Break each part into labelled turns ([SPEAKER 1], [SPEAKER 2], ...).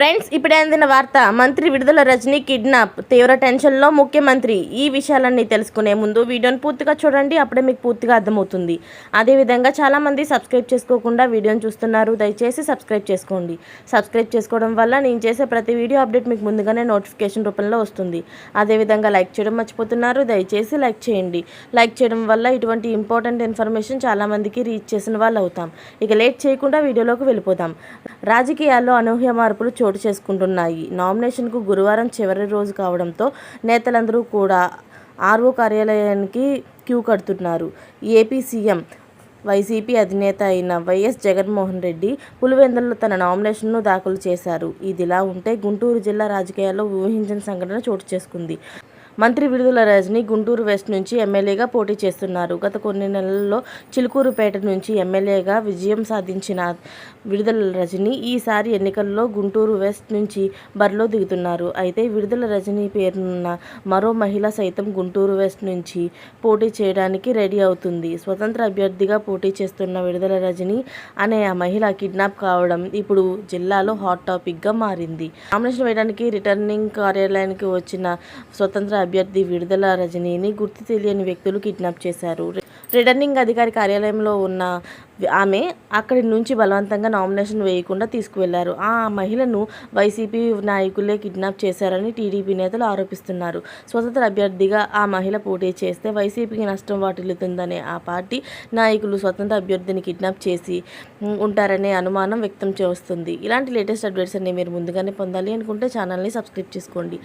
[SPEAKER 1] Friends, ఇప్పుడే అందిన వార్త. మంత్రి విడుదల రజనీ కిడ్నాప్, తీవ్ర టెన్షన్లో ముఖ్యమంత్రి. ఈ విషయాలన్నీ తెలుసుకునే ముందు వీడియోని పూర్తిగా చూడండి, అప్పుడే మీకు పూర్తిగా అర్థమవుతుంది. అదేవిధంగా చాలామంది సబ్స్క్రైబ్ చేసుకోకుండా వీడియోని చూస్తున్నారు, దయచేసి సబ్స్క్రైబ్ చేసుకోండి. సబ్స్క్రైబ్ చేసుకోవడం వల్ల నేను చేసే ప్రతి వీడియో అప్డేట్ మీకు ముందుగానే నోటిఫికేషన్ రూపంలో వస్తుంది. అదేవిధంగా లైక్ చేయడం మర్చిపోతున్నారు, దయచేసి లైక్ చేయండి. లైక్ చేయడం వల్ల ఇటువంటి ఇంపార్టెంట్ ఇన్ఫర్మేషన్ చాలామందికి రీచ్ చేసిన వాళ్ళు అవుతాం. ఇక లేట్ చేయకుండా వీడియోలోకి వెళ్ళిపోదాం. రాజకీయాల్లో అనూహ్య మార్పులు చోటు చేసుకుంటున్నాయి. నామినేషన్కు గురువారం చివరి రోజు కావడంతో నేతలందరూ కూడా ఆర్ఓ కార్యాలయానికి క్యూ కడుతున్నారు. ఏపీ సీఎం వైసీపీ అధినేత అయిన వైఎస్ జగన్మోహన్ రెడ్డి పులివెందులలో తన నామినేషన్ను దాఖలు చేశారు. ఇదిలా ఉంటే గుంటూరు జిల్లా రాజకీయాల్లో ఊహించని సంఘటన చోటు చేసుకుంది. మంత్రి విడుదల రజనీ గుంటూరు వెస్ట్ నుంచి ఎమ్మెల్యేగా పోటీ చేస్తున్నారు. గత కొన్ని నెలల్లో చిలుకూరుపేట నుంచి ఎమ్మెల్యేగా విజయం సాధించిన విడుదల రజనీ ఈసారి ఎన్నికల్లో గుంటూరు వెస్ట్ నుంచి బరిలో దిగుతున్నారు. అయితే విడుదల రజనీ పేరున్న మరో మహిళ సైతం గుంటూరు వెస్ట్ నుంచి పోటీ చేయడానికి రెడీ అవుతుంది. స్వతంత్ర అభ్యర్థిగా పోటీ చేస్తున్న విడుదల రజనీ అనే ఆ మహిళ కిడ్నాప్ కావడం ఇప్పుడు జిల్లాలో హాట్ టాపిక్గా మారింది. నామినేషన్ వేయడానికి రిటర్నింగ్ కార్యాలయానికి వచ్చిన స్వతంత్ర అభ్యర్థి విడుదల రజనీని గుర్తు తెలియని వ్యక్తులు కిడ్నాప్ చేశారు. రిటర్నింగ్ అధికారి కార్యాలయంలో ఉన్న ఆమె అక్కడి నుంచి బలవంతంగా నామినేషన్ వేయకుండా తీసుకువెళ్లారు. ఆ మహిళను వైసీపీ నాయకులే కిడ్నాప్ చేశారని టీడీపీ నేతలు ఆరోపిస్తున్నారు. స్వతంత్ర అభ్యర్థిగా ఆ మహిళ పోటీ చేస్తే వైసీపీకి నష్టం వాటిల్లుతుందనే ఆ పార్టీ నాయకులు స్వతంత్ర అభ్యర్థిని కిడ్నాప్ చేసి ఉంటారనే అనుమానం వ్యక్తం చేస్తుంది. ఇలాంటి లేటెస్ట్ అప్డేట్స్ అన్ని మీరు ముందుగానే పొందాలి అనుకుంటే ఛానల్ని సబ్స్క్రైబ్ చేసుకోండి.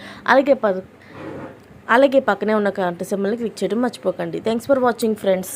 [SPEAKER 1] అలాగే పక్కనే ఉన్న గంట సింబల్ని క్లిక్ చేయడం మర్చిపోకండి. Thanks for watching friends.